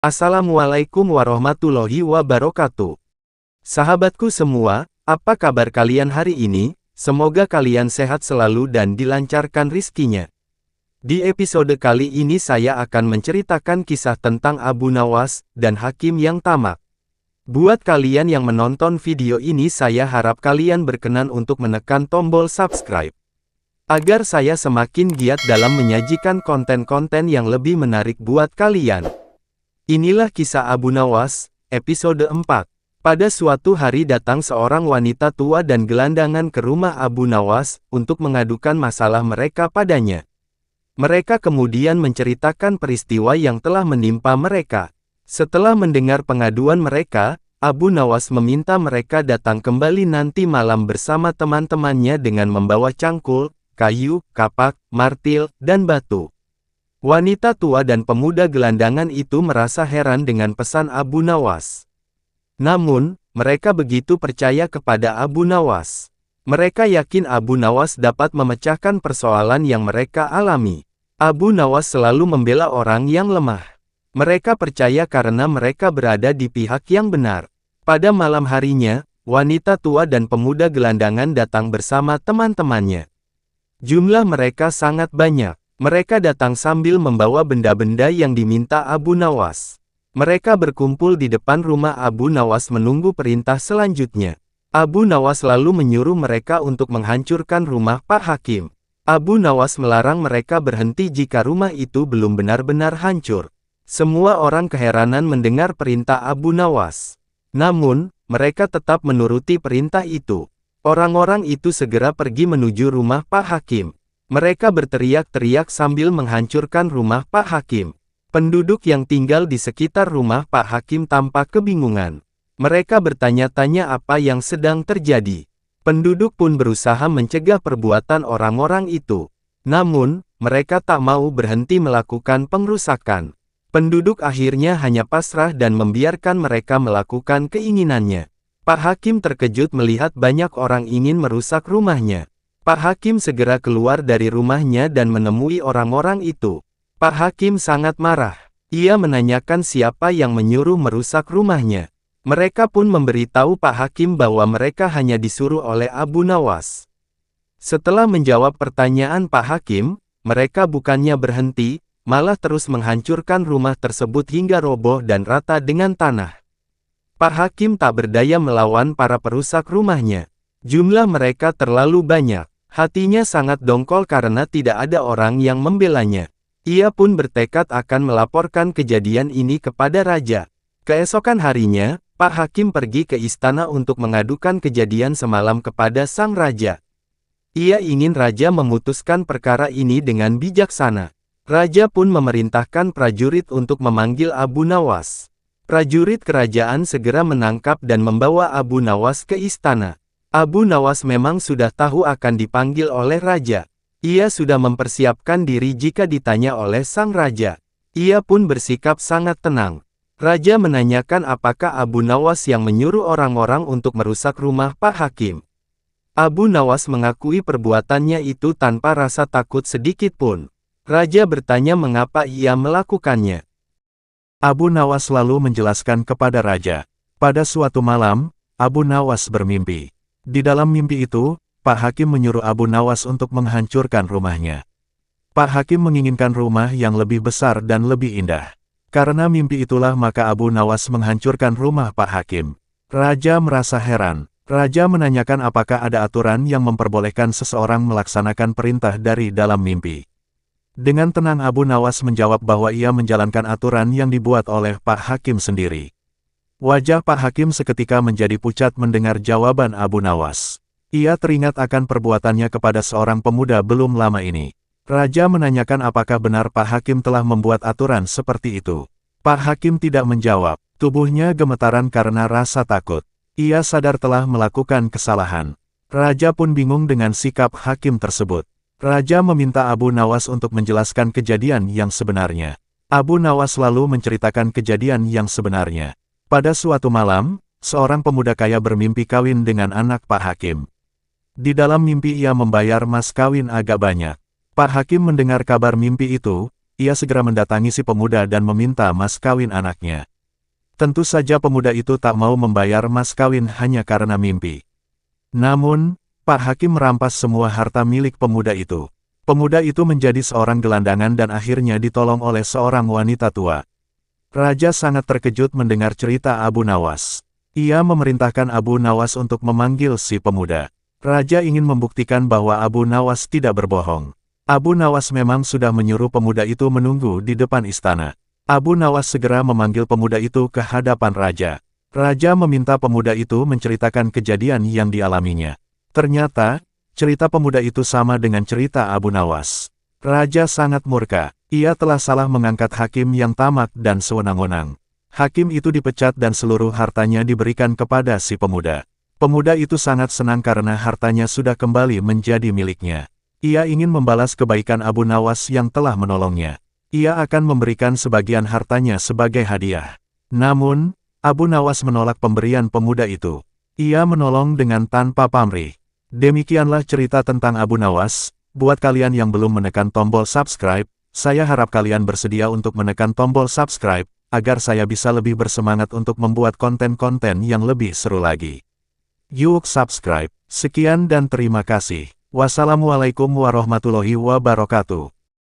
Assalamualaikum warahmatullahi wabarakatuh. Sahabatku semua, apa kabar kalian hari ini? Semoga kalian sehat selalu dan dilancarkan rizkinya. Di episode kali ini saya akan menceritakan kisah tentang Abu Nawas dan hakim yang tamak. Buat kalian yang menonton video ini, saya harap kalian berkenan untuk menekan tombol subscribe, agar saya semakin giat dalam menyajikan konten-konten yang lebih menarik buat kalian. Inilah kisah Abu Nawas, episode 4. Pada suatu hari datang seorang wanita tua dan gelandangan ke rumah Abu Nawas, untuk mengadukan masalah mereka padanya. Mereka kemudian menceritakan peristiwa yang telah menimpa mereka. Setelah mendengar pengaduan mereka, Abu Nawas meminta mereka datang kembali nanti malam bersama teman-temannya dengan membawa cangkul, kayu, kapak, martil, dan batu. Wanita tua dan pemuda gelandangan itu merasa heran dengan pesan Abu Nawas. Namun, mereka begitu percaya kepada Abu Nawas. Mereka yakin Abu Nawas dapat memecahkan persoalan yang mereka alami. Abu Nawas selalu membela orang yang lemah. Mereka percaya karena mereka berada di pihak yang benar. Pada malam harinya, wanita tua dan pemuda gelandangan datang bersama teman-temannya. Jumlah mereka sangat banyak. Mereka datang sambil membawa benda-benda yang diminta Abu Nawas. Mereka berkumpul di depan rumah Abu Nawas menunggu perintah selanjutnya. Abu Nawas lalu menyuruh mereka untuk menghancurkan rumah Pak Hakim. Abu Nawas melarang mereka berhenti jika rumah itu belum benar-benar hancur. Semua orang keheranan mendengar perintah Abu Nawas. Namun, mereka tetap menuruti perintah itu. Orang-orang itu segera pergi menuju rumah Pak Hakim. Mereka berteriak-teriak sambil menghancurkan rumah Pak Hakim. Penduduk yang tinggal di sekitar rumah Pak Hakim tampak kebingungan. Mereka bertanya-tanya apa yang sedang terjadi. Penduduk pun berusaha mencegah perbuatan orang-orang itu. Namun, mereka tak mau berhenti melakukan pengrusakan. Penduduk akhirnya hanya pasrah dan membiarkan mereka melakukan keinginannya. Pak Hakim terkejut melihat banyak orang ingin merusak rumahnya. Pak Hakim segera keluar dari rumahnya dan menemui orang-orang itu. Pak Hakim sangat marah. Ia menanyakan siapa yang menyuruh merusak rumahnya. Mereka pun memberitahu Pak Hakim bahwa mereka hanya disuruh oleh Abu Nawas. Setelah menjawab pertanyaan Pak Hakim, mereka bukannya berhenti, malah terus menghancurkan rumah tersebut hingga roboh dan rata dengan tanah. Pak Hakim tak berdaya melawan para perusak rumahnya. Jumlah mereka terlalu banyak. Hatinya sangat dongkol karena tidak ada orang yang membelanya. Ia pun bertekad akan melaporkan kejadian ini kepada raja. Keesokan harinya, Pak Hakim pergi ke istana untuk mengadukan kejadian semalam kepada sang raja. Ia ingin raja memutuskan perkara ini dengan bijaksana. Raja pun memerintahkan prajurit untuk memanggil Abu Nawas. Prajurit kerajaan segera menangkap dan membawa Abu Nawas ke istana. Abu Nawas memang sudah tahu akan dipanggil oleh raja. Ia sudah mempersiapkan diri jika ditanya oleh sang raja. Ia pun bersikap sangat tenang. Raja menanyakan apakah Abu Nawas yang menyuruh orang-orang untuk merusak rumah Pak Hakim. Abu Nawas mengakui perbuatannya itu tanpa rasa takut sedikit pun. Raja bertanya mengapa ia melakukannya. Abu Nawas lalu menjelaskan kepada raja. Pada suatu malam, Abu Nawas bermimpi. Di dalam mimpi itu, Pak Hakim menyuruh Abu Nawas untuk menghancurkan rumahnya. Pak Hakim menginginkan rumah yang lebih besar dan lebih indah. Karena mimpi itulah maka Abu Nawas menghancurkan rumah Pak Hakim. Raja merasa heran. Raja menanyakan apakah ada aturan yang memperbolehkan seseorang melaksanakan perintah dari dalam mimpi. Dengan tenang Abu Nawas menjawab bahwa ia menjalankan aturan yang dibuat oleh Pak Hakim sendiri. Wajah Pak Hakim seketika menjadi pucat mendengar jawaban Abu Nawas. Ia teringat akan perbuatannya kepada seorang pemuda belum lama ini. Raja menanyakan apakah benar Pak Hakim telah membuat aturan seperti itu. Pak Hakim tidak menjawab. Tubuhnya gemetaran karena rasa takut. Ia sadar telah melakukan kesalahan. Raja pun bingung dengan sikap Hakim tersebut. Raja meminta Abu Nawas untuk menjelaskan kejadian yang sebenarnya. Abu Nawas lalu menceritakan kejadian yang sebenarnya. Pada suatu malam, seorang pemuda kaya bermimpi kawin dengan anak Pak Hakim. Di dalam mimpi ia membayar mas kawin agak banyak. Pak Hakim mendengar kabar mimpi itu, ia segera mendatangi si pemuda dan meminta mas kawin anaknya. Tentu saja pemuda itu tak mau membayar mas kawin hanya karena mimpi. Namun, Pak Hakim merampas semua harta milik pemuda itu. Pemuda itu menjadi seorang gelandangan dan akhirnya ditolong oleh seorang wanita tua. Raja sangat terkejut mendengar cerita Abu Nawas. Ia memerintahkan Abu Nawas untuk memanggil si pemuda. Raja ingin membuktikan bahwa Abu Nawas tidak berbohong. Abu Nawas memang sudah menyuruh pemuda itu menunggu di depan istana. Abu Nawas segera memanggil pemuda itu ke hadapan raja. Raja meminta pemuda itu menceritakan kejadian yang dialaminya. Ternyata, cerita pemuda itu sama dengan cerita Abu Nawas. Raja sangat murka. Ia telah salah mengangkat hakim yang tamak dan sewenang-wenang. Hakim itu dipecat dan seluruh hartanya diberikan kepada si pemuda. Pemuda itu sangat senang karena hartanya sudah kembali menjadi miliknya. Ia ingin membalas kebaikan Abu Nawas yang telah menolongnya. Ia akan memberikan sebagian hartanya sebagai hadiah. Namun, Abu Nawas menolak pemberian pemuda itu. Ia menolong dengan tanpa pamrih. Demikianlah cerita tentang Abu Nawas. Buat kalian yang belum menekan tombol subscribe, saya harap kalian bersedia untuk menekan tombol subscribe, agar saya bisa lebih bersemangat untuk membuat konten-konten yang lebih seru lagi. Yuk subscribe. Sekian dan terima kasih. Wassalamualaikum warahmatullahi wabarakatuh.